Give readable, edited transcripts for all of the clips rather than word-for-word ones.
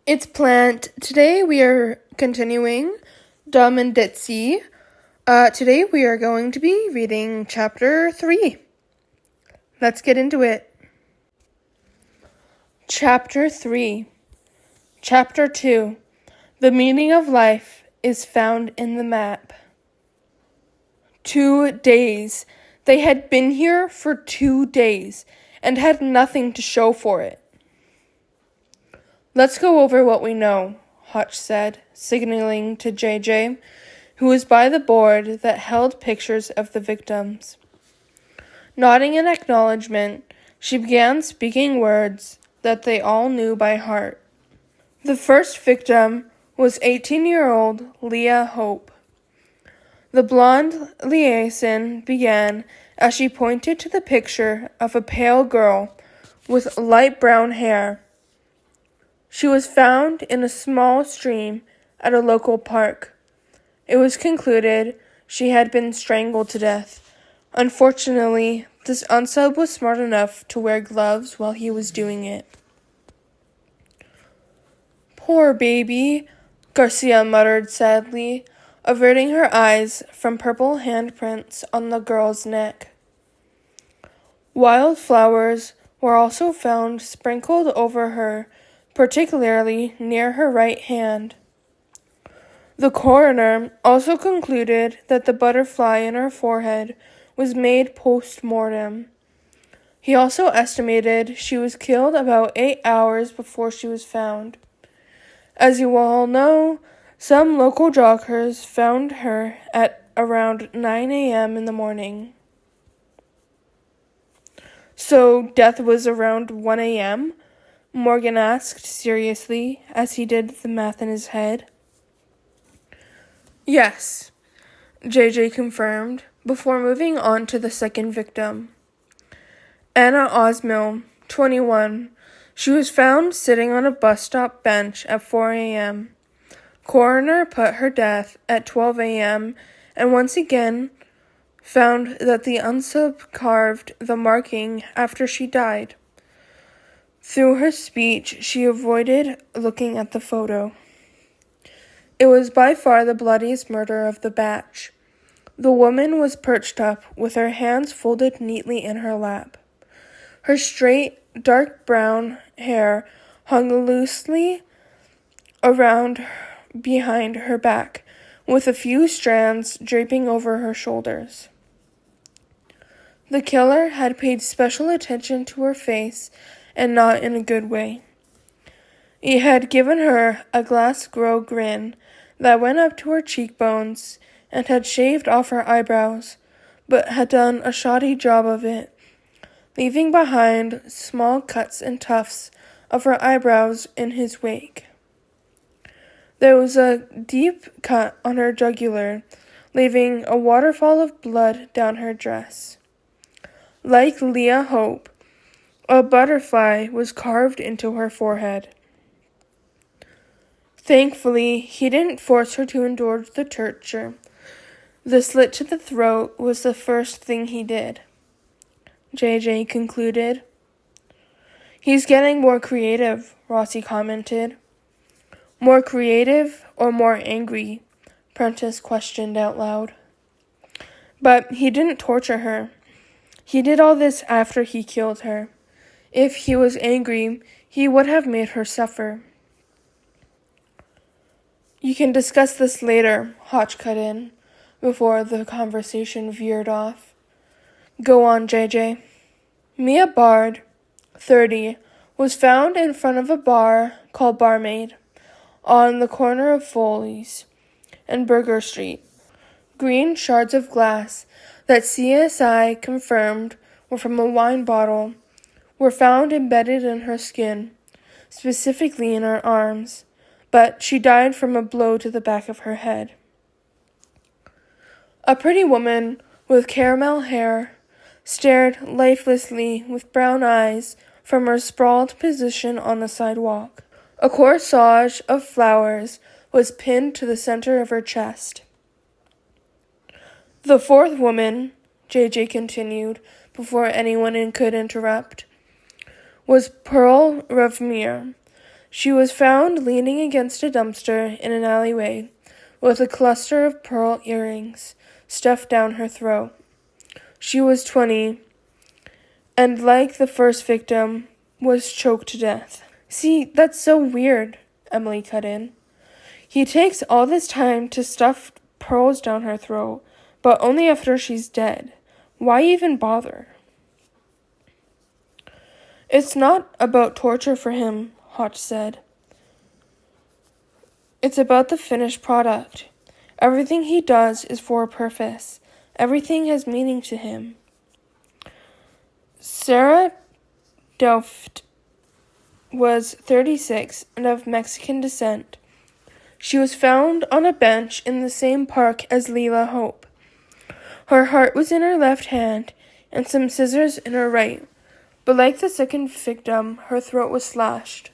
It's Plant. Today we are continuing Dumb and Ditzy. Today we are going to be reading Chapter 3. Let's get into it. Chapter 3. Chapter 2. The meaning of life is found in the map. 2 days. They had been here for 2 days and had nothing to show for it. Let's go over what we know, Hotch said, signaling to JJ, who was by the board that held pictures of the victims. Nodding in acknowledgement, she began speaking words that they all knew by heart. The first victim was 18-year-old Leah Hope. The blonde liaison began as she pointed to the picture of a pale girl with light brown hair. She was found in a small stream at a local park. It was concluded she had been strangled to death. Unfortunately, this unsub was smart enough to wear gloves while he was doing it. "Poor baby," Garcia muttered sadly, averting her eyes from purple handprints on the girl's neck. Wildflowers were also found sprinkled over her, particularly near her right hand. The coroner also concluded that the butterfly in her forehead was made post-mortem. He also estimated she was killed about 8 hours before she was found. As you all know, some local joggers found her at around 9 a.m. in the morning. "So death was around 1 a.m.? Morgan asked seriously as he did the math in his head. "Yes," JJ confirmed, before moving on to the second victim. Anna Osmill, 21. She was found sitting on a bus stop bench at 4 a.m. Coroner put her death at 12 a.m. and once again found that the unsub carved the marking after she died. Through her speech, she avoided looking at the photo. It was by far the bloodiest murder of the batch. The woman was perched up, with her hands folded neatly in her lap. Her straight, dark brown hair hung loosely around behind her back, with a few strands draping over her shoulders. The killer had paid special attention to her face, and not in a good way. He had given her a glass-grow grin that went up to her cheekbones and had shaved off her eyebrows, but had done a shoddy job of it, leaving behind small cuts and tufts of her eyebrows in his wake. There was a deep cut on her jugular, leaving a waterfall of blood down her dress. Like Leah Hope, a butterfly was carved into her forehead. Thankfully, he didn't force her to endure the torture. The slit to the throat was the first thing he did, JJ concluded. "He's getting more creative," Rossi commented. "More creative or more angry?" Prentice questioned out loud. "But he didn't torture her. He did all this after he killed her. If he was angry, he would have made her suffer." "You can discuss this later," Hotch cut in, before the conversation veered off. "Go on, JJ." Mia Bard, 30, was found in front of a bar called Barmaid, on the corner of Foley's and Burger Street. Green shards of glass that CSI confirmed were from a wine bottle were found embedded in her skin, specifically in her arms, but she died from a blow to the back of her head. A pretty woman with caramel hair stared lifelessly with brown eyes from her sprawled position on the sidewalk. A corsage of flowers was pinned to the center of her chest. The fourth woman, JJ continued, before anyone could interrupt, was Pearl Revmere, She was found leaning against a dumpster in an alleyway with a cluster of pearl earrings stuffed down her throat. She was 20, and like the first victim, was choked to death. See, that's so weird, Emily cut in. He takes all this time to stuff pearls down her throat, but only after she's dead. Why even bother? It's not about torture for him, Hotch said. It's about the finished product. Everything he does is for a purpose. Everything has meaning to him. Sarah Delft was 36 and of Mexican descent. She was found on a bench in the same park as Leila Hope. Her heart was in her left hand and some scissors in her right, but like the second victim, her throat was slashed.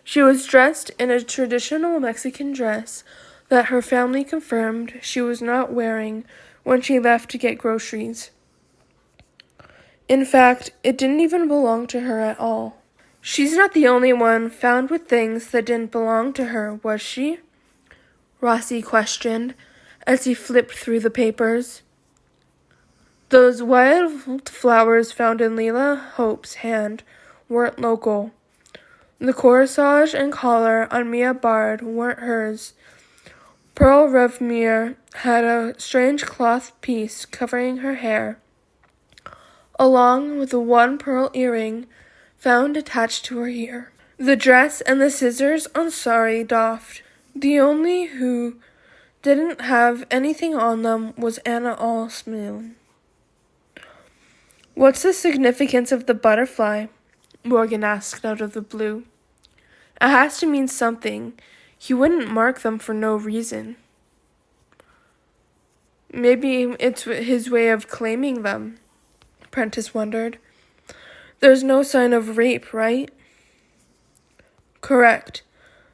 She was dressed in a traditional Mexican dress that her family confirmed she was not wearing when she left to get groceries. In fact, it didn't even belong to her at all. She's not the only one found with things that didn't belong to her, was she? Rossi questioned as he flipped through the papers. Those wild flowers found in Leila Hope's hand weren't local. The corsage and collar on Mia Bard weren't hers. Pearl Revmere had a strange cloth piece covering her hair, along with the one pearl earring found attached to her ear. The dress and the scissors on Sari doffed. The only who didn't have anything on them was Anna Osmond. What's the significance of the butterfly? Morgan asked out of the blue. It has to mean something. He wouldn't mark them for no reason. Maybe it's his way of claiming them, Prentice wondered. There's no sign of rape, right? Correct.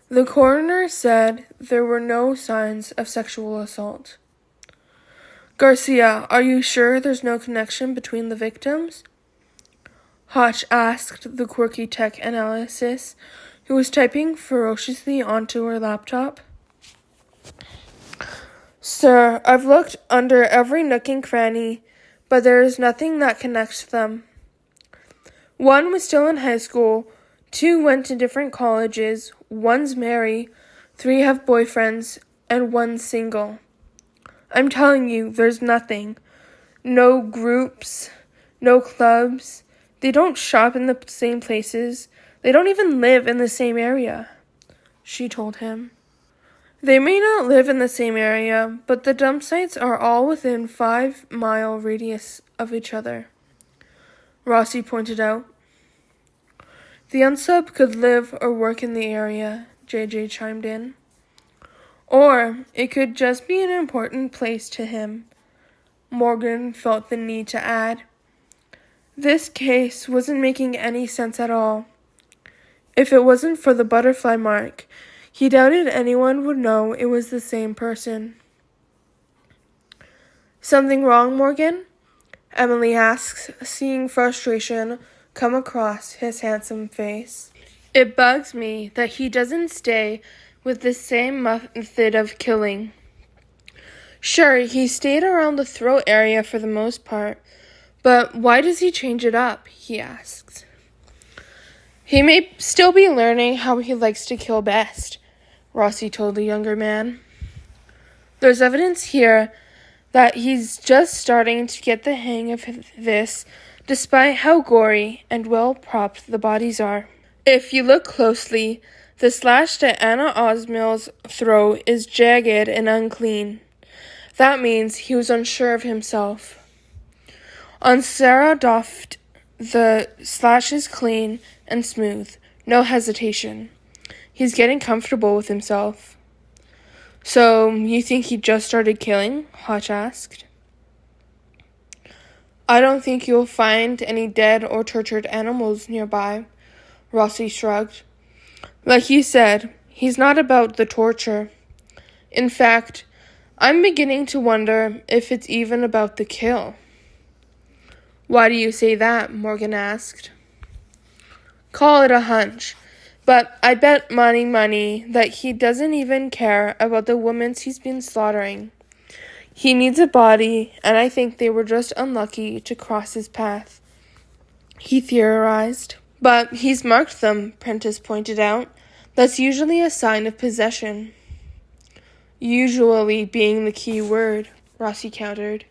The coroner said there were no signs of sexual assault. Garcia, are you sure there's no connection between the victims? Hotch asked the quirky tech analyst, who was typing ferociously onto her laptop. Sir, I've looked under every nook and cranny, but there is nothing that connects them. One was still in high school, 2 went to different colleges, 1's married, 3 have boyfriends, and 1's single. I'm telling you, there's nothing. No groups, no clubs. They don't shop in the same places. They don't even live in the same area, she told him. They may not live in the same area, but the dump sites are all within 5-mile radius of each other, Rossi pointed out. The unsub could live or work in the area, JJ chimed in. Or it could just be an important place to him, Morgan felt the need to add. This case wasn't making any sense at all. If it wasn't for the butterfly mark, he doubted anyone would know it was the same person. Something wrong, Morgan? Emily asks, seeing frustration come across his handsome face. It bugs me that he doesn't stay with the same method of killing. Sure, he stayed around the throat area for the most part, but why does he change it up, he asks. He may still be learning how he likes to kill best, Rossi told the younger man. There's evidence here that he's just starting to get the hang of this, despite how gory and well-propped the bodies are. If you look closely, the slash to Anna Osmill's throat is jagged and unclean. That means he was unsure of himself. On Sarah Doft, the slash is clean and smooth, no hesitation. He's getting comfortable with himself. So, you think he just started killing? Hotch asked. I don't think you'll find any dead or tortured animals nearby, Rossi shrugged. Like you said, he's not about the torture. In fact, I'm beginning to wonder if it's even about the kill. Why do you say that? Morgan asked. Call it a hunch. But I bet money that he doesn't even care about the women he's been slaughtering. He needs a body, and I think they were just unlucky to cross his path, he theorized. But he's marked them, Prentice pointed out. That's usually a sign of possession. Usually being the key word, Rossi countered.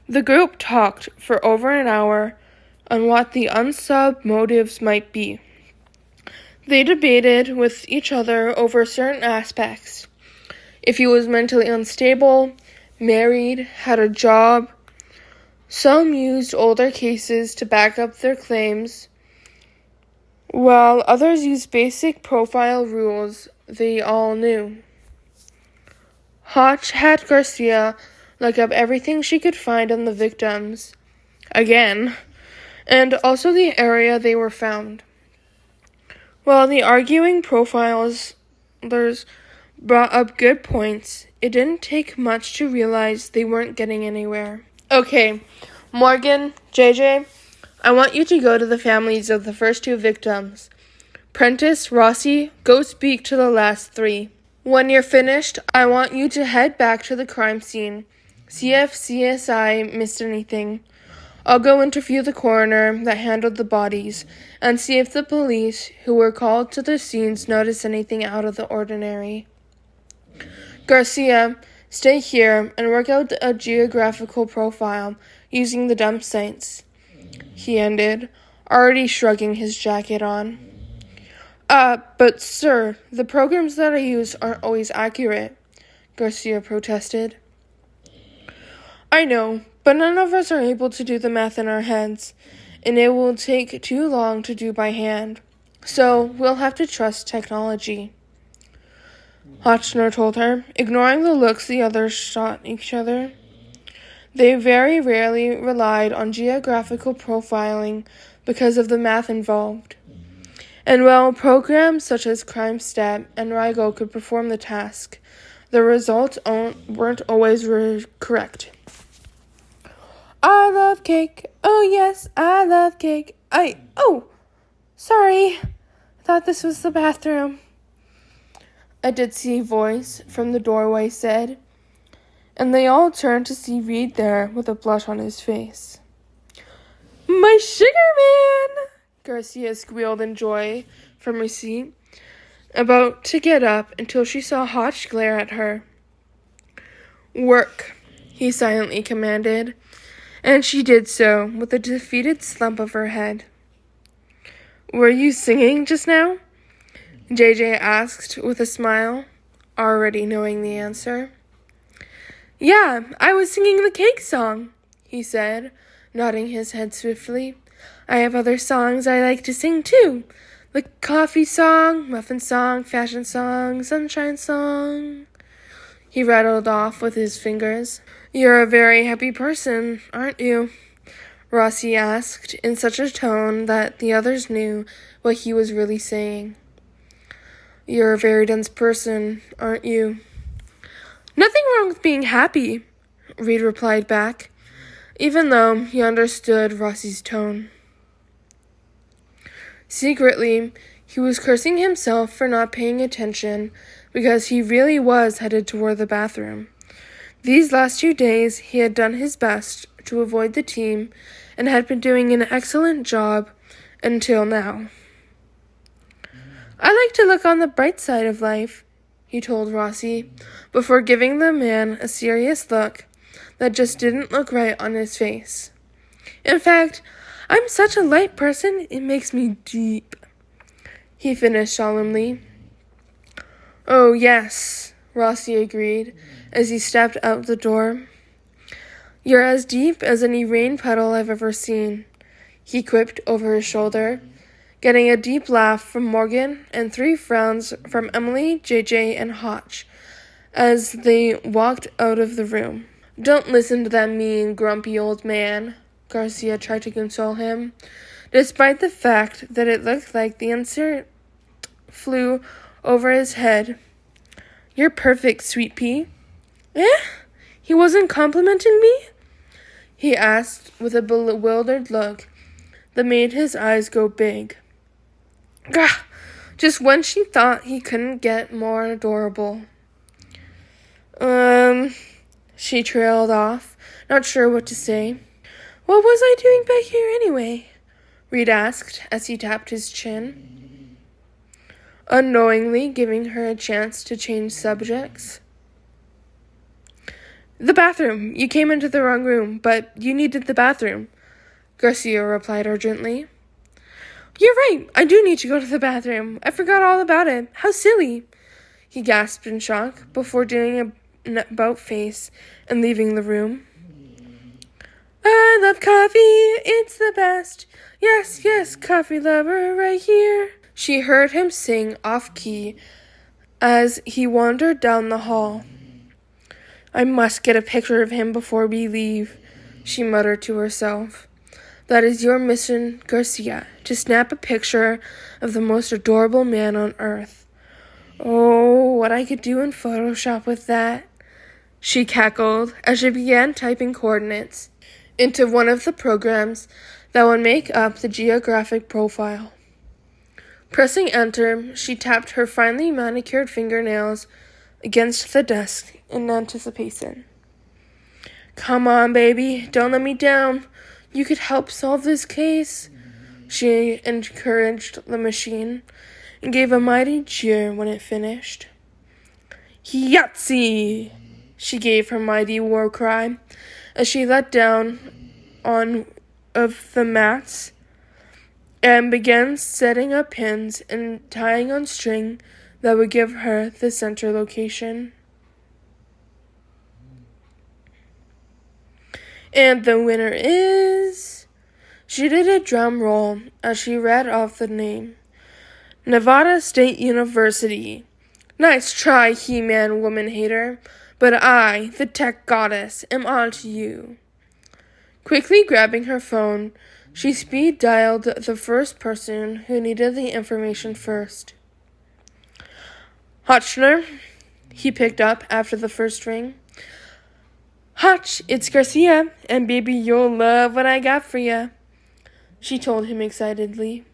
The group talked for over an hour on what the unsub motives might be. They debated with each other over certain aspects. If he was mentally unstable, married, had a job. Some used older cases to back up their claims, while others used basic profile rules they all knew. Hotch had Garcia look up everything she could find on the victims, again, and also the area they were found. While the arguing profilers brought up good points, it didn't take much to realize they weren't getting anywhere. Okay, Morgan, JJ, I want you to go to the families of the first 2 victims. Prentice, Rossi, go speak to the last 3. When you're finished, I want you to head back to the crime scene. See if CSI missed anything. I'll go interview the coroner that handled the bodies and see if the police who were called to the scenes noticed anything out of the ordinary. Garcia, stay here and work out a geographical profile using the dump sites, he ended, already shrugging his jacket on. But sir, the programs that I use aren't always accurate, Garcia protested. I know, but none of us are able to do the math in our heads, and it will take too long to do by hand, so we'll have to trust technology, Hotchner told her, ignoring the looks the others shot each other. They very rarely relied on geographical profiling because of the math involved. And while programs such as CrimeStat and Rigo could perform the task, the results weren't always correct. I love cake. Oh, yes, I love cake. Sorry. I thought this was the bathroom. A Ditzy voice from the doorway said, and they all turned to see Reed there with a blush on his face. My sugar man! Garcia squealed in joy from her seat, about to get up until she saw Hotch glare at her. Work, he silently commanded, and she did so with a defeated slump of her head. Were you singing just now? JJ asked with a smile, already knowing the answer. Yeah, I was singing the cake song, he said, nodding his head swiftly. I have other songs I like to sing too. The coffee song, muffin song, fashion song, sunshine song. He rattled off with his fingers. You're a very happy person, aren't you? Rossi asked in such a tone that the others knew what he was really saying. You're a very dense person, aren't you? Nothing wrong with being happy, Reed replied back, even though he understood Rossi's tone. Secretly, he was cursing himself for not paying attention because he really was headed toward the bathroom. These last 2 days, he had done his best to avoid the team and had been doing an excellent job until now. I like to look on the bright side of life, he told Rossi, before giving the man a serious look that just didn't look right on his face. In fact, I'm such a light person, it makes me deep, he finished solemnly. Oh, yes, Rossi agreed as he stepped out the door. You're as deep as any rain puddle I've ever seen, he quipped over his shoulder, getting a deep laugh from Morgan and 3 frowns from Emily, JJ, and Hotch as they walked out of the room. Don't listen to that mean, grumpy old man, Garcia tried to console him, despite the fact that it looked like the answer flew over his head. You're perfect, sweet pea. He wasn't complimenting me? He asked with a bewildered look that made his eyes go big. Gah! just when she thought he couldn't get more adorable. She trailed off, not sure what to say. What was I doing back here anyway? Reed asked as he tapped his chin, unknowingly giving her a chance to change subjects. The bathroom. You came into the wrong room, but you needed the bathroom, Garcia replied urgently. You're right. I do need to go to the bathroom. I forgot all about it. How silly, he gasped in shock before doing an about-face and leaving the room. I love coffee. It's the best. Yes, yes, coffee lover right here. She heard him sing off-key as he wandered down the hall. I must get a picture of him before we leave, she muttered to herself. That is your mission, Garcia, to snap a picture of the most adorable man on earth. Oh, what I could do in Photoshop with that, she cackled as she began typing coordinates into one of the programs that would make up the geographic profile. Pressing enter, she tapped her finely manicured fingernails against the desk in anticipation. Come on, baby, don't let me down. You could help solve this case, she encouraged the machine and gave a mighty cheer when it finished. Yahtzee! She gave her mighty war cry as she let down on of the mats and began setting up pins and tying on string that would give her the center location. And the winner is... She did a drum roll as she read off the name. Nevada State University. Nice try, He-Man woman hater, but I, the tech goddess, am on to you. Quickly grabbing her phone, she speed dialed the first person who needed the information first. Hotchner, he picked up after the first ring. Hotch, it's Garcia, and baby, you'll love what I got for ya, she told him excitedly.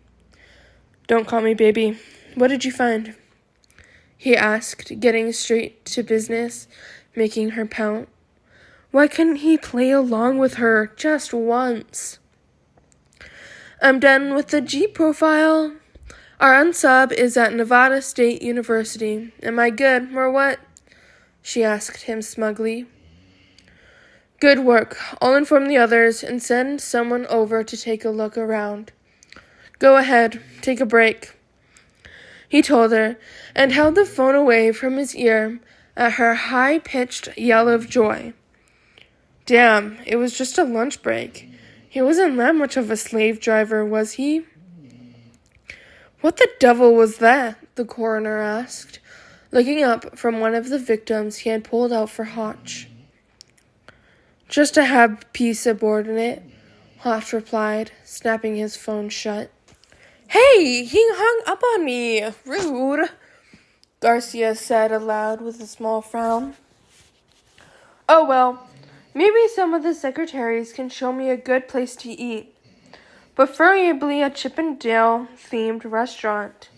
Don't call me baby. What did you find? He asked, getting straight to business, making her pout. Why couldn't he play along with her just once? I'm done with the G profile. Our unsub is at Nevada State University. Am I good, or what? She asked him smugly. Good work. I'll inform the others and send someone over to take a look around. Go ahead. Take a break, he told her, and held the phone away from his ear at her high-pitched yell of joy. Damn, it was just a lunch break. He wasn't that much of a slave driver, was he? What the devil was that? The coroner asked, looking up from one of the victims he had pulled out for Hotch. Just a happy subordinate, Hotch replied, snapping his phone shut. Hey, he hung up on me. Rude, Garcia said aloud with a small frown. Oh well, maybe some of the secretaries can show me a good place to eat, preferably a Chip and Dale-themed restaurant.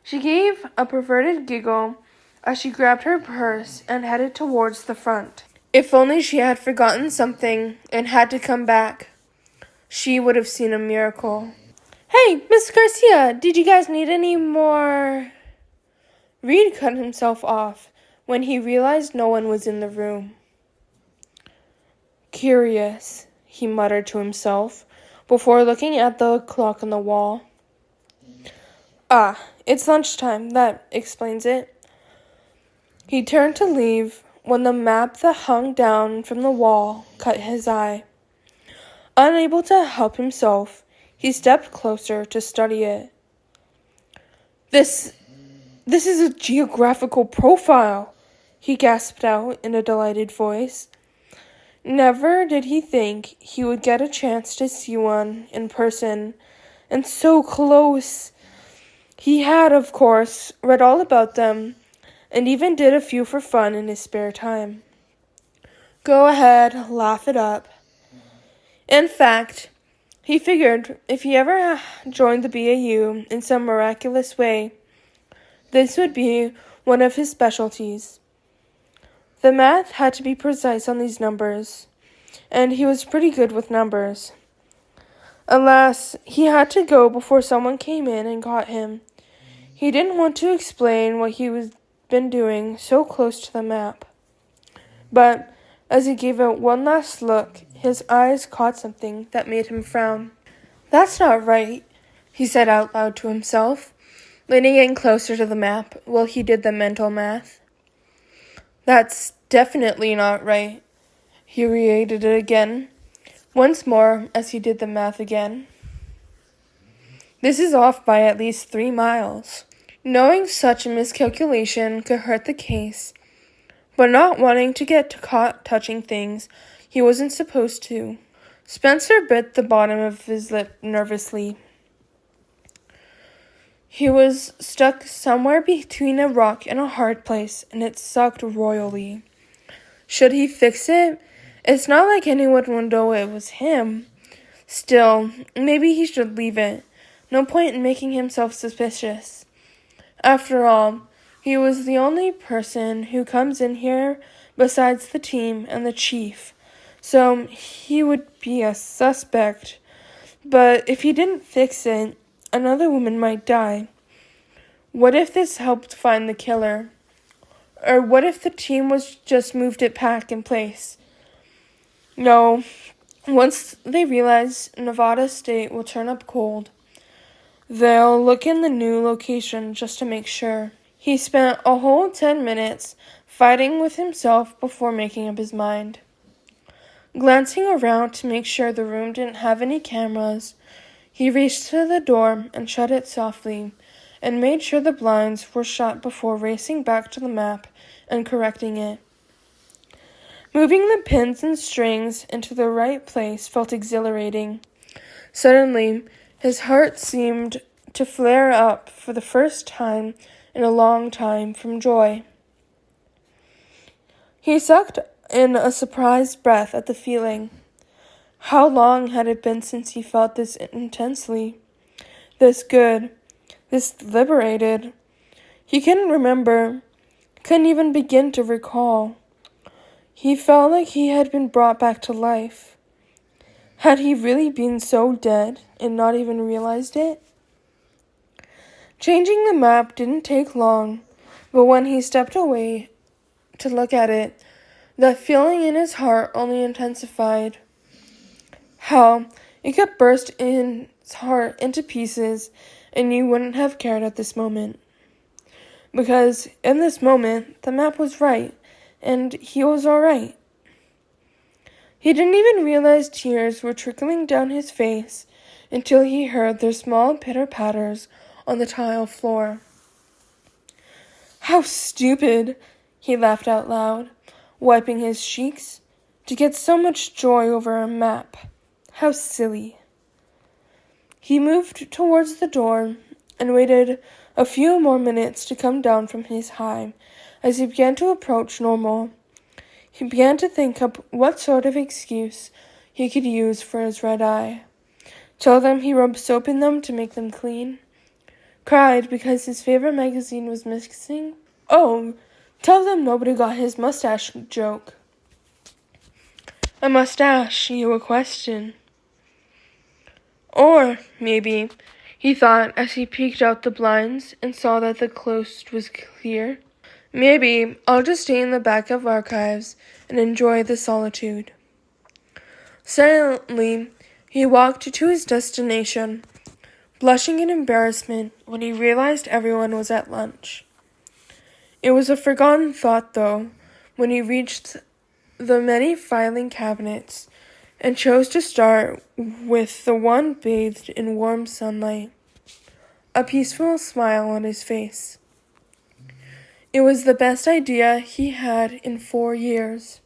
She gave a perverted giggle as she grabbed her purse and headed towards the front. If only she had forgotten something and had to come back, she would have seen a miracle. Hey, Miss Garcia, did you guys need any more? Reed cut himself off when he realized no one was in the room. Curious, he muttered to himself before looking at the clock on the wall. Ah, it's lunchtime. That explains it. He turned to leave when the map that hung down from the wall caught his eye. Unable to help himself, he stepped closer to study it. This is a geographical profile, he gasped out in a delighted voice. Never did he think he would get a chance to see one in person, and so close. He had, of course, read all about them, and even did a few for fun in his spare time. Go ahead, laugh it up. In fact, He figured if he ever joined the BAU in some miraculous way, this would be one of his specialties. The math had to be precise on these numbers, and he was pretty good with numbers. Alas, he had to go before someone came in and got him. He didn't want to explain what he was been doing so close to the map. But as he gave it one last look, his eyes caught something that made him frown. "That's not right," he said out loud to himself, leaning in closer to the map while he did the mental math. "That's definitely not right." He reiterated it again, once more as he did the math again. "This is off by at least 3 miles. Knowing such a miscalculation could hurt the case, but not wanting to get caught touching things he wasn't supposed to. Spencer bit the bottom of his lip nervously. He was stuck somewhere between a rock and a hard place, and it sucked royally. Should he fix it? It's not like anyone would know it was him. Still, maybe he should leave it. No point in making himself suspicious. After all, he was the only person who comes in here besides the team and the chief, so he would be a suspect. But if he didn't fix it, another woman might die. What if this helped find the killer? Or what if the team was just moved it back in place? No, once they realize Nevada State will turn up cold, they'll look in the new location just to make sure. He spent a whole 10 minutes fighting with himself before making up his mind. Glancing around to make sure the room didn't have any cameras, he reached to the door and shut it softly, and made sure the blinds were shut before racing back to the map and correcting it. Moving the pins and strings into the right place felt exhilarating. Suddenly, his heart seemed to flare up for the first time in a long time from joy. He sucked in a surprised breath at the feeling. How long had it been since he felt this intensely, this good, this liberated? He couldn't remember, couldn't even begin to recall. He felt like he had been brought back to life. Had he really been so dead and not even realized it? Changing the map didn't take long, but when he stepped away to look at it, that feeling in his heart only intensified. How it could burst his heart into pieces, and you wouldn't have cared at this moment. Because in this moment, the map was right, and he was all right. He didn't even realize tears were trickling down his face until he heard their small pitter-patters on the tile floor. How stupid, he laughed out loud, wiping his cheeks, to get so much joy over a map. How silly. He moved towards the door and waited a few more minutes to come down from his high. As he began to approach normal, he began to think up what sort of excuse he could use for his red eye. Tell them he rubbed soap in them to make them clean. Cried because his favorite magazine was missing. Oh, tell them nobody got his mustache joke. A mustache, you a question. Or, maybe, he thought as he peeked out the blinds and saw that the close was clear, maybe I'll just stay in the back of archives and enjoy the solitude. Silently, he walked to his destination, blushing in embarrassment when he realized everyone was at lunch. It was a forgotten thought, though, when he reached the many filing cabinets and chose to start with the one bathed in warm sunlight, a peaceful smile on his face. It was the best idea he had in 4 years.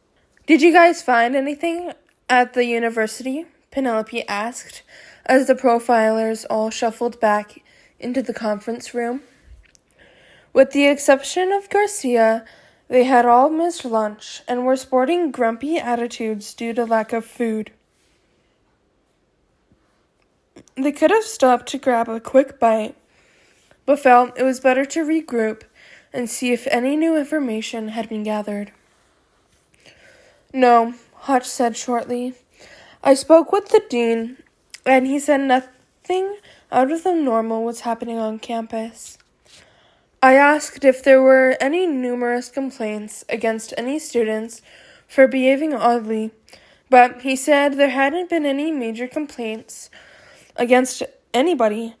"Did you guys find anything at the university?" Penelope asked as the profilers all shuffled back into the conference room. With the exception of Garcia, they had all missed lunch and were sporting grumpy attitudes due to lack of food. They could have stopped to grab a quick bite, but felt it was better to regroup and see if any new information had been gathered. No, Hutch said shortly. I spoke with the dean, and he said nothing out of the normal was happening on campus. I asked if there were any numerous complaints against any students for behaving oddly, but he said there hadn't been any major complaints against anybody.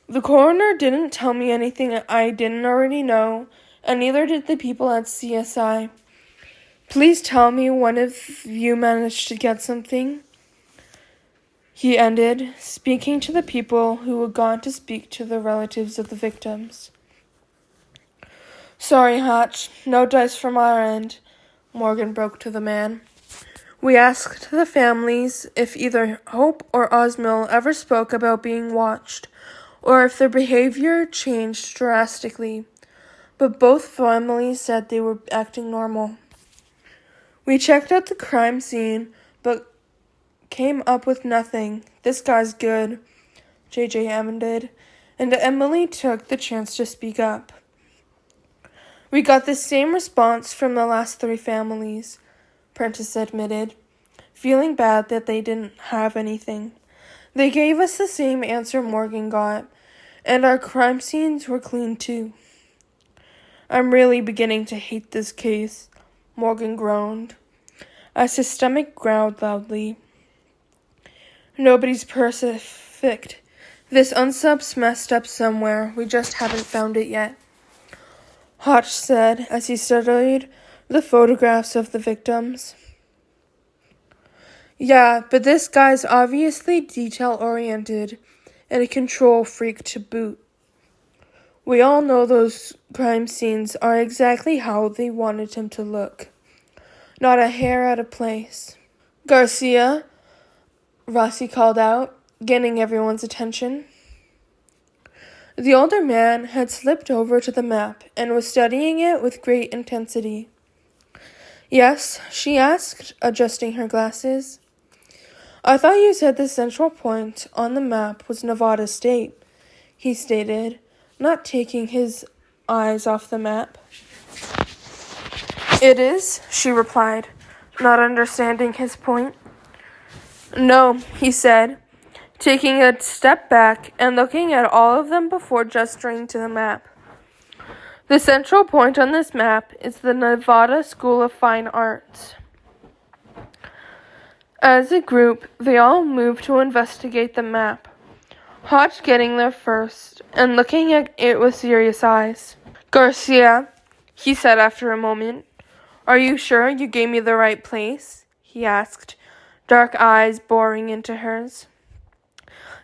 The coroner didn't tell me anything I didn't already know, and neither did the people at CSI. Please tell me one of you managed to get something, he ended, speaking to the people who had gone to speak to the relatives of the victims. Sorry, Hutch, no dice from our end, Morgan broke to the man. We asked the families if either Hope or Osmill ever spoke about being watched, or if their behavior changed drastically, but both families said they were acting normal. We checked out the crime scene, but came up with nothing. This guy's good, JJ ended, and Emily took the chance to speak up. We got the same response from the last 3 families, Prentice admitted, feeling bad that they didn't have anything. They gave us the same answer Morgan got, and our crime scenes were clean too. I'm really beginning to hate this case, Morgan groaned, as his stomach growled loudly. Nobody's perfect. This unsub's messed up somewhere. We just haven't found it yet, Hutch said as he studied the photographs of the victims. Yeah, but this guy's obviously detail-oriented and a control freak to boot. We all know those crime scenes are exactly how they wanted him to look. Not a hair out of place. Garcia, Rossi called out, getting everyone's attention. The older man had slipped over to the map and was studying it with great intensity. Yes, she asked, adjusting her glasses. I thought you said the central point on the map was Nevada State, he stated, not taking his eyes off the map. It is, she replied, not understanding his point. No, he said, taking a step back and looking at all of them before gesturing to the map. The central point on this map is the Nevada School of Fine Arts. As a group, they all moved to investigate the map, Hutch getting there first and looking at it with serious eyes. Garcia, he said after a moment, are you sure you gave me the right place? He asked, dark eyes boring into hers.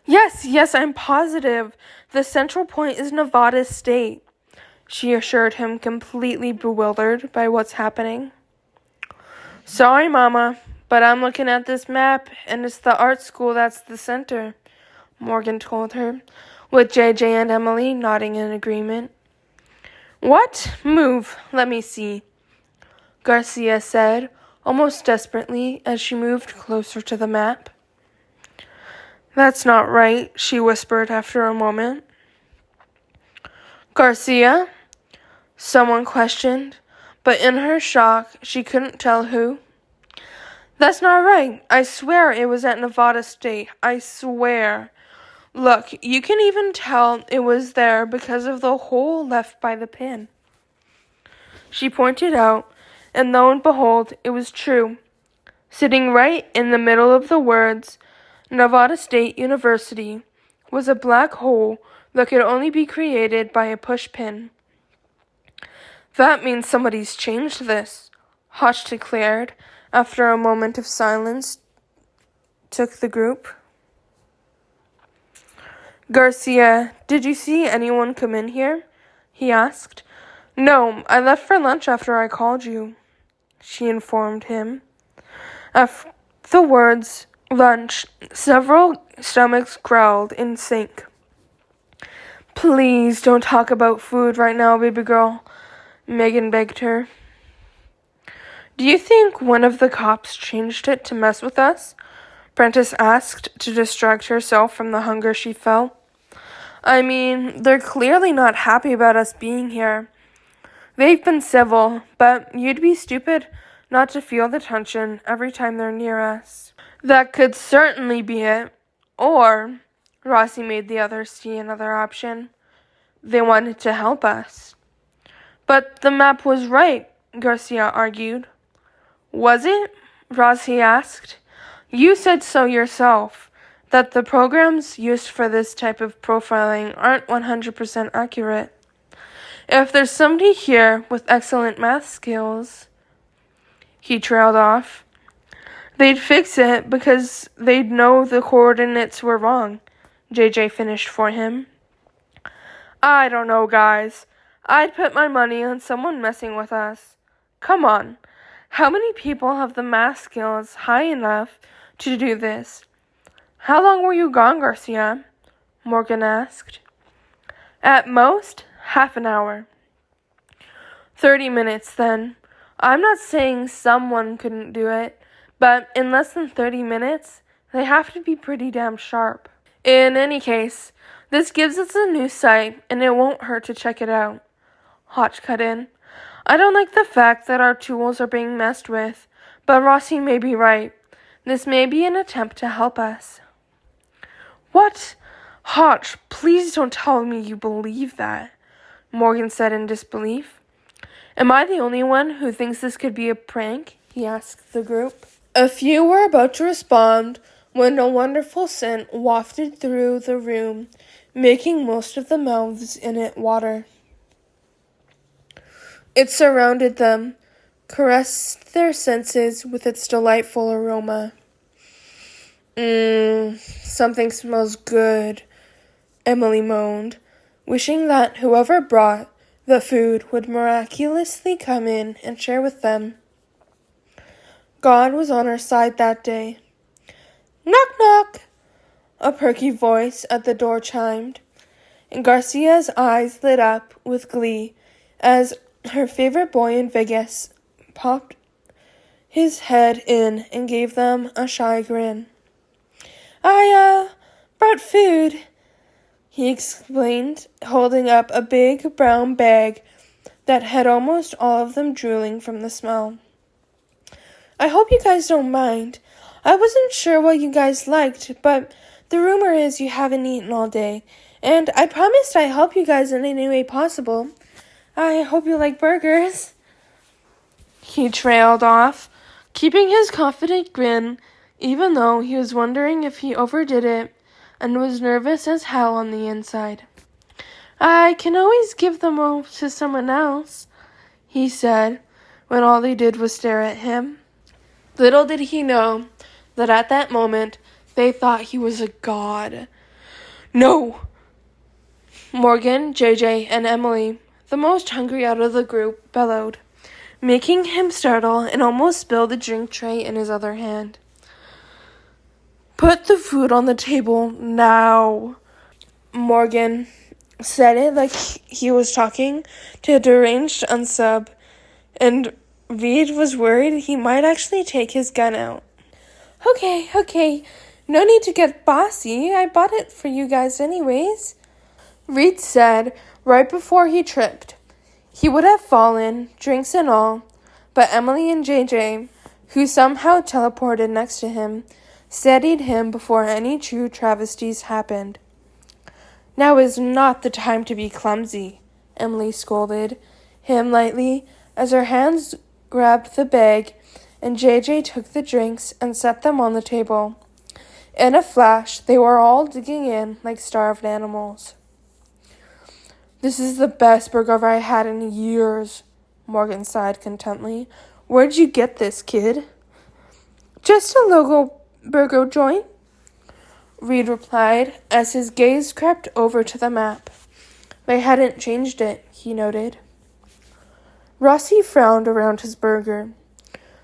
Yes, I'm positive. The central point is Nevada State, she assured him, completely bewildered by what's happening. Sorry, Mama, but I'm looking at this map, and it's the art school that's the center, Morgan told her, with JJ and Emily nodding in agreement. What? Move, let me see, Garcia said, almost desperately, as she moved closer to the map. That's not right, she whispered after a moment. Garcia? Someone questioned, but in her shock, she couldn't tell who. That's not right. I swear it was at Nevada State. I swear. Look, you can even tell it was there because of the hole left by the pin. She pointed out, and lo and behold, it was true. Sitting right in the middle of the words, Nevada State University, was a black hole that could only be created by a push pin. That means somebody's changed this, Hutch declared, after a moment of silence took the group. Garcia, did you see anyone come in here? He asked. No, I left for lunch after I called you, she informed him. After the words lunch, several stomachs growled in sync. Please don't talk about food right now, baby girl, Megan begged her. Do you think one of the cops changed it to mess with us? Prentice asked to distract herself from the hunger she felt. I mean, they're clearly not happy about us being here. They've been civil, but you'd be stupid not to feel the tension every time they're near us. That could certainly be it. Or, Rossi made the others see another option. They wanted to help us. But the map was right, Garcia argued. Was it? Rossi asked. You said so yourself, that the programs used for this type of profiling aren't 100% accurate. If there's somebody here with excellent math skills, he trailed off, they'd fix it because they'd know the coordinates were wrong, JJ finished for him. I don't know, guys. I'd put my money on someone messing with us. Come on. How many people have the math skills high enough to do this? How long were you gone, Garcia? Morgan asked. At most, half an hour. 30 minutes, then. I'm not saying someone couldn't do it, but in less than 30 minutes, they have to be pretty damn sharp. In any case, this gives us a new site, and it won't hurt to check it out. Hotch cut in. I don't like the fact that our tools are being messed with, but Rossi may be right. This may be an attempt to help us. What? Hotch, please don't tell me you believe that, Morgan said in disbelief. Am I the only one who thinks this could be a prank? He asked the group. A few were about to respond when a wonderful scent wafted through the room, making most of the mouths in it water. It surrounded them, caressed their senses with its delightful aroma. Something smells good, Emily moaned, wishing that whoever brought the food would miraculously come in and share with them. God was on our side that day. Knock, knock! A perky voice at the door chimed, and Garcia's eyes lit up with glee as her favorite boy in Vegas popped his head in and gave them a shy grin. I brought food, he explained, holding up a big brown bag that had almost all of them drooling from the smell. I hope you guys don't mind. I wasn't sure what you guys liked, but the rumor is you haven't eaten all day, and I promised I'd help you guys in any way possible. I hope you like burgers. He trailed off, keeping his confident grin, even though he was wondering if he overdid it and was nervous as hell on the inside. I can always give them all to someone else, he said, when all they did was stare at him. Little did he know that at that moment they thought he was a god. No! Morgan, JJ, and Emily, the most hungry out of the group, bellowed, making him startle and almost spill the drink tray in his other hand. Put the food on the table now. Morgan said it like he was talking to a deranged unsub, and Reed was worried he might actually take his gun out. Okay, no need to get bossy. I bought it for you guys anyways, Reed said right before he tripped. He would have fallen, drinks and all, but Emily and JJ, who somehow teleported next to him, steadied him before any true travesties happened. Now is not the time to be clumsy, Emily scolded him lightly as her hands grabbed the bag and JJ took the drinks and set them on the table. In a flash, they were all digging in like starved animals. This is the best burger I had in years, Morgan sighed contently. Where'd you get this, kid? Just a local burger joint, Reed replied as his gaze crept over to the map. They hadn't changed it, he noted. Rossi frowned around his burger.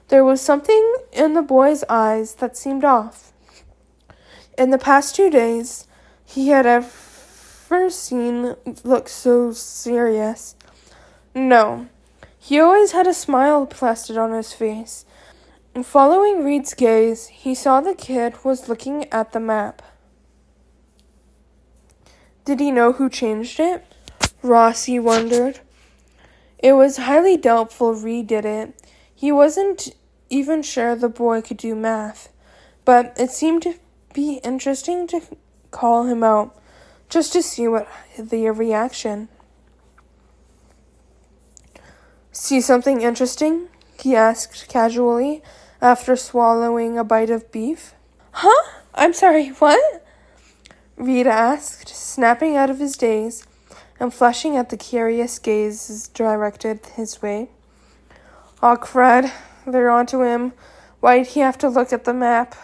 There was something in the boy's eyes that seemed off. In the past 2 days, he had ever seen look so serious. No, he always had a smile plastered on his face, Following Reed's gaze, he saw the kid was looking at the map. Did he know who changed it? Rossi wondered. It was highly doubtful Reed did it. He wasn't even sure the boy could do math, but it seemed to be interesting to call him out, just to see what the reaction. See something interesting? He asked casually, after swallowing a bite of beef. Huh? I'm sorry, what? Reed asked, snapping out of his daze and flushing at the curious gaze directed his way. Aw, crud, they're onto him. Why'd he have to look at the map?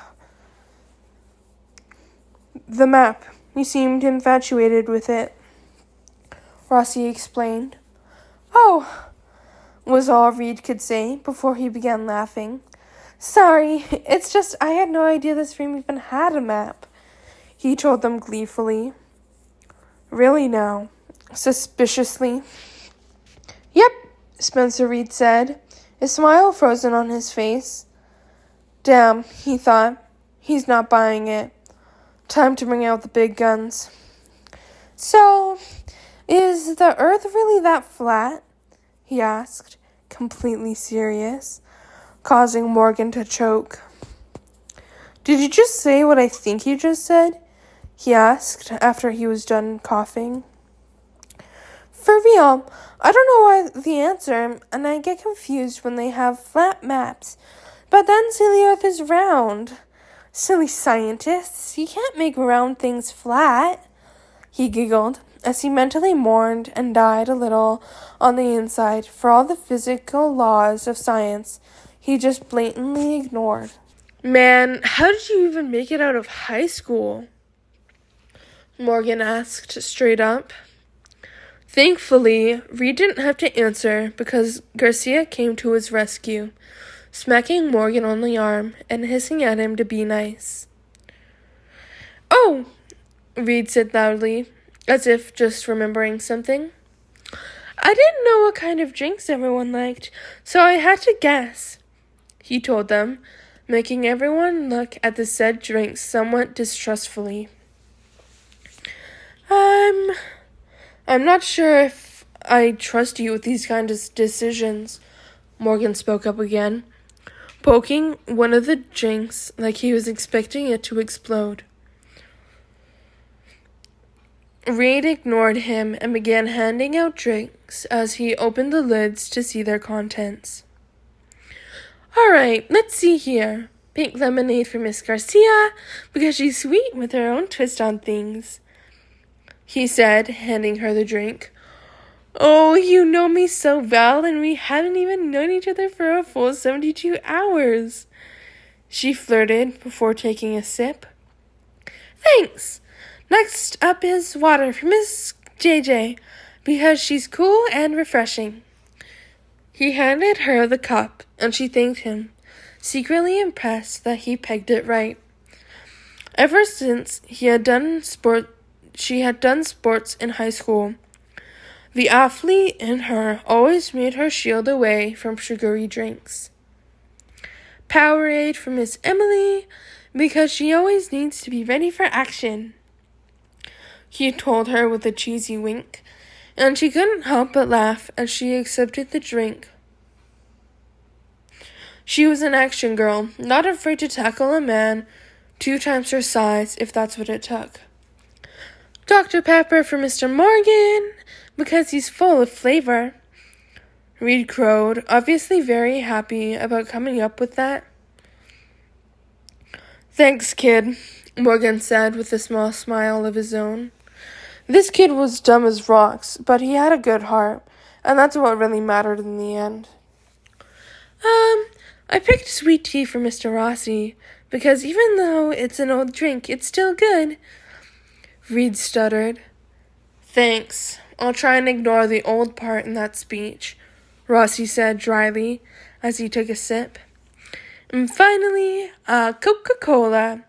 The map. He seemed infatuated with it, Rossi explained. Oh, was all Reed could say before he began laughing. Sorry, it's just I had no idea this room even had a map, he told them gleefully. Really now? Suspiciously. Yep, Spencer Reed said, a smile frozen on his face. Damn, he thought. He's not buying it. Time to bring out the big guns. So, is the Earth really that flat? He asked, completely serious, causing Morgan to choke. Did you just say what I think you just said? He asked after he was done coughing. For real, I don't know why the answer, and I get confused when they have flat maps, but then say the Earth is round. Silly scientists, you can't make round things flat, he giggled, as he mentally mourned and died a little on the inside for all the physical laws of science he just blatantly ignored. Man, how did you even make it out of high school? Morgan asked straight up. Thankfully, Reed didn't have to answer because Garcia came to his rescue, smacking Morgan on the arm and hissing at him to be nice. Oh, Reed said loudly, as if just remembering something. I didn't know what kind of drinks everyone liked, so I had to guess, he told them, making everyone look at the said drinks somewhat distrustfully. I'm not sure if I trust you with these kind of decisions, Morgan spoke up again, poking one of the drinks like he was expecting it to explode. Reed ignored him and began handing out drinks as he opened the lids to see their contents. All right, let's see here. Pink lemonade for Miss Garcia, because she's sweet with her own twist on things, he said, handing her the drink. Oh, you know me so well, and we hadn't even known each other for a full 72 hours, she flirted before taking a sip. Thanks. Next up is water for Miss JJ, because she's cool and refreshing. He handed her the cup, and she thanked him, secretly impressed that he pegged it right. Ever since she had done sports in high school, the athlete in her always made her shield away from sugary drinks. Powerade for Miss Emily, because she always needs to be ready for action, he told her with a cheesy wink, and she couldn't help but laugh as she accepted the drink. She was an action girl, not afraid to tackle a man 2 times her size if that's what it took. Dr. Pepper for Mr. Morgan, because he's full of flavor, Reed crowed, obviously very happy about coming up with that. Thanks, kid, Morgan said with a small smile of his own. This kid was dumb as rocks, but he had a good heart, and that's what really mattered in the end. I picked sweet tea for Mr. Rossi, because even though it's an old drink, it's still good, Reed stuttered. Thanks. I'll try and ignore the old part in that speech, Rossi said dryly as he took a sip. And finally, a Coca-Cola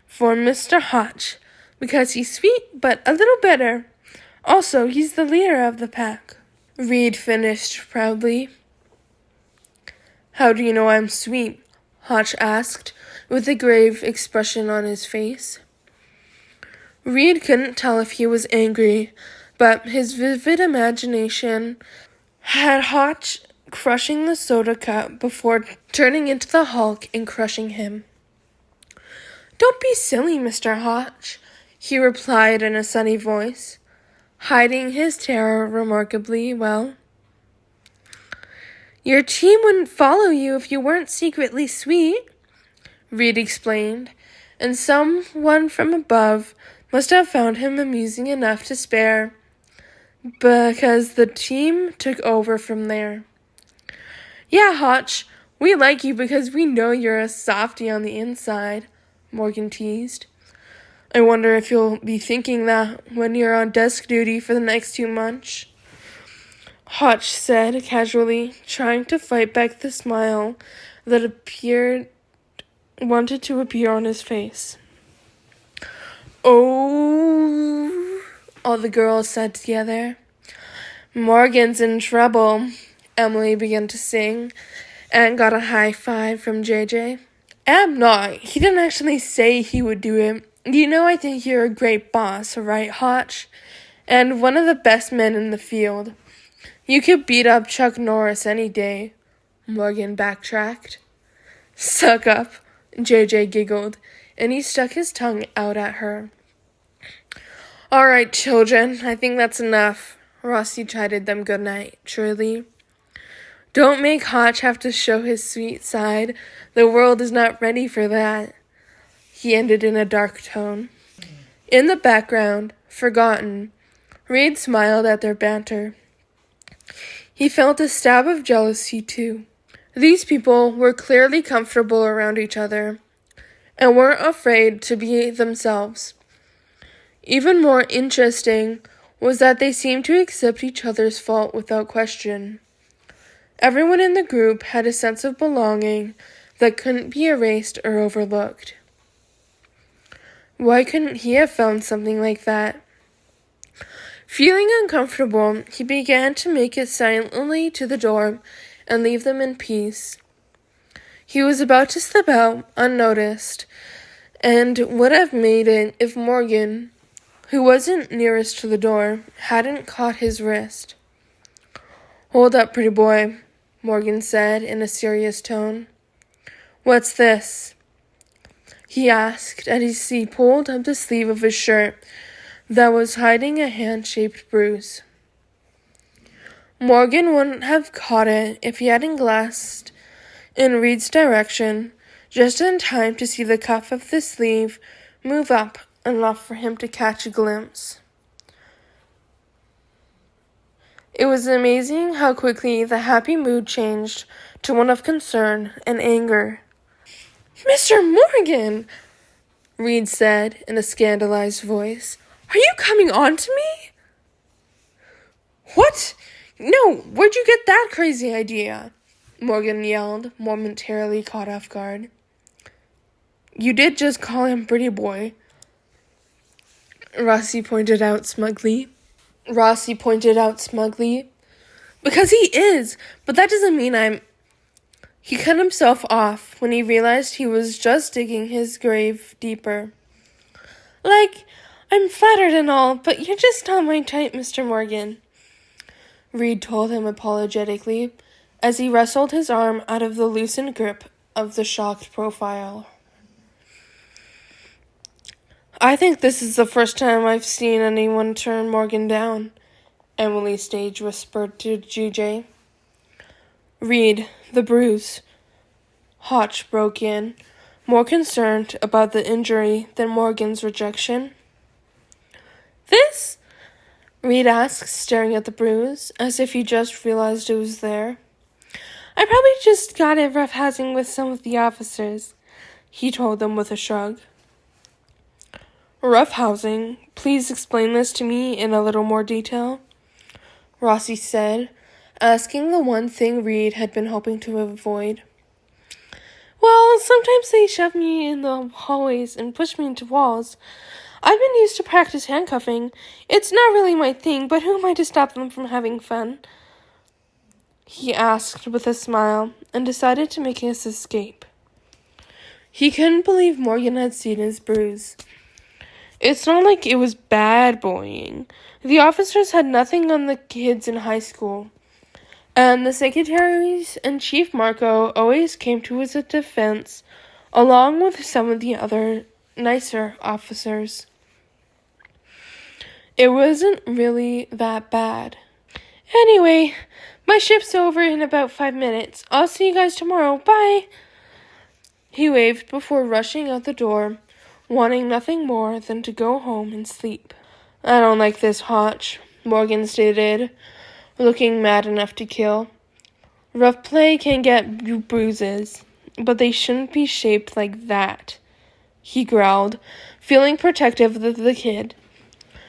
for Mr. Hotch, because he's sweet but a little bitter. Also, he's the leader of the pack, Reed finished proudly. How do you know I'm sweet? Hotch asked, with a grave expression on his face. Reed couldn't tell if he was angry, but his vivid imagination had Hotch crushing the soda cup before turning into the Hulk and crushing him. "Don't be silly, Mr. Hotch," he replied in a sunny voice, hiding his terror remarkably well. "Your team wouldn't follow you if you weren't secretly sweet," Reed explained, and someone from above must have found him amusing enough to spare, because the team took over from there. "Yeah, Hotch, we like you because we know you're a softie on the inside," Morgan teased. "I wonder if you'll be thinking that when you're on desk duty for the next 2 months," Hotch said casually, trying to fight back the smile that wanted to appear on his face. "Oh," all the girls said together. "Morgan's in trouble," Emily began to sing, and got a high five from JJ. "I'm not. He didn't actually say he would do it. You know I think you're a great boss, right, Hotch? And one of the best men in the field. You could beat up Chuck Norris any day," Morgan backtracked. "Suck up," JJ giggled, and he stuck his tongue out at her. "All right, children, I think that's enough," Rossi chided them goodnight, cheerily. "Don't make Hotch have to show his sweet side. The world is not ready for that," he ended in a dark tone. In the background, forgotten, Reed smiled at their banter. He felt a stab of jealousy, too. These people were clearly comfortable around each other, and weren't afraid to be themselves. Even more interesting was that they seemed to accept each other's fault without question. Everyone in the group had a sense of belonging that couldn't be erased or overlooked. Why couldn't he have found something like that? Feeling uncomfortable, he began to make it silently to the door and leave them in peace. He was about to slip out unnoticed, and would have made it if Morgan, who wasn't nearest to the door, hadn't caught his wrist. "Hold up, pretty boy," Morgan said in a serious tone. "What's this?" he asked as he pulled up the sleeve of his shirt that was hiding a hand-shaped bruise. Morgan wouldn't have caught it if he hadn't glanced in Reed's direction just in time to see the cuff of the sleeve move up enough for him to catch a glimpse. It was amazing how quickly the happy mood changed to one of concern and anger. "Mr. Morgan," Reed said in a scandalized voice, "are you coming on to me?" "What? No, where'd you get that crazy idea?" Morgan yelled, momentarily caught off guard. "You did just call him pretty boy," Rossi pointed out smugly. "Because he is, but that doesn't mean He cut himself off when he realized he was just digging his grave deeper. "I'm flattered and all, but you're just not my type, Mr. Morgan," Reed told him apologetically, as he wrestled his arm out of the loosened grip of the shocked profile. "I think this is the first time I've seen anyone turn Morgan down," Emily Stage whispered to GJ. "Reed, the bruise," Hotch broke in, more concerned about the injury than Morgan's rejection. "This?" Reed asked, staring at the bruise, as if he just realized it was there. "I probably just got it roughhousing with some of the officers," he told them with a shrug. "Roughhousing? Please explain this to me in a little more detail," Rossi said, asking the one thing Reed had been hoping to avoid. "Well, sometimes they shove me in the hallways and push me into walls. I've been used to practice handcuffing. It's not really my thing, but who am I to stop them from having fun?" he asked with a smile, and decided to make his escape. He couldn't believe Morgan had seen his bruise. It's not like it was bad bullying. The officers had nothing on the kids in high school. And the secretaries and Chief Marco always came to his defense, along with some of the other nicer officers. It wasn't really that bad. Anyway, my shift's over in about 5 minutes. I'll see you guys tomorrow. Bye! He waved before rushing out the door, wanting nothing more than to go home and sleep. I don't like this, Hotch, Morgan stated, looking mad enough to kill. Rough play can get you bruises, but they shouldn't be shaped like that, he growled, feeling protective of the kid.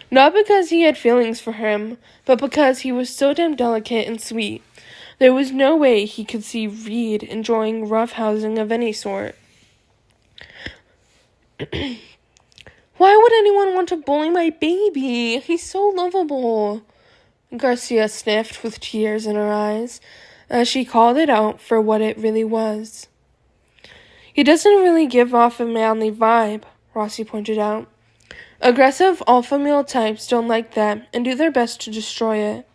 Not because he had feelings for him, but because he was so damn delicate and sweet. There was no way he could see Reed enjoying roughhousing of any sort. Why would anyone want to bully my baby? He's so lovable. Garcia sniffed with tears in her eyes as she called it out for what it really was. He doesn't really give off a manly vibe, Rossi pointed out. Aggressive alpha male types don't like that and do their best to destroy it.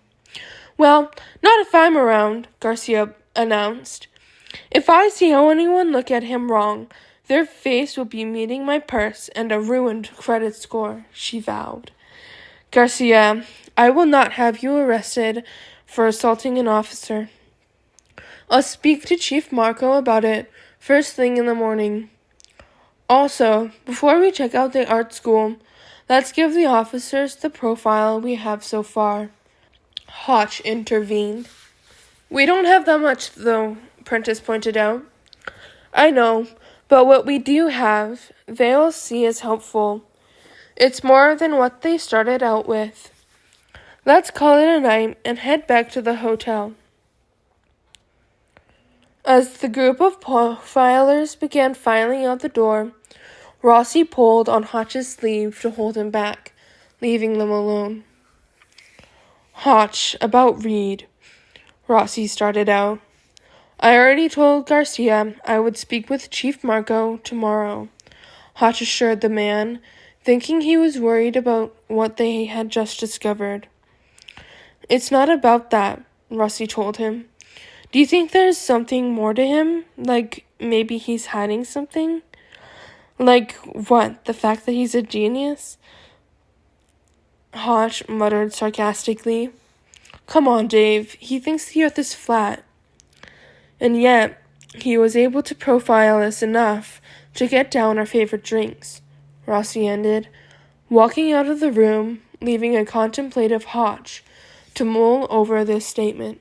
Well, not if I'm around, Garcia announced. If I see anyone look at him wrong, their face will be meeting my purse and a ruined credit score, she vowed. Garcia, I will not have you arrested for assaulting an officer. I'll speak to Chief Marco about it first thing in the morning. Also, before we check out the art school, let's give the officers the profile we have so far. Hotch intervened. We don't have that much, though, Prentice pointed out. I know, but what we do have, they'll see as helpful. It's more than what they started out with. Let's call it a night and head back to the hotel. As the group of profilers began filing out the door, Rossi pulled on Hotch's sleeve to hold him back, leaving them alone. Hotch, about Reed, Rossi started out. I already told Garcia I would speak with Chief Marco tomorrow, Hotch assured the man, thinking he was worried about what they had just discovered. It's not about that, Rossi told him. Do you think there's something more to him? Like, maybe he's hiding something? Like, what? The fact that he's a genius? Hotch muttered sarcastically. Come on, Dave. He thinks the earth is flat. And yet, he was able to profile us enough to get down our favorite drinks, Rossi ended, walking out of the room, leaving a contemplative Hotch to mull over this statement.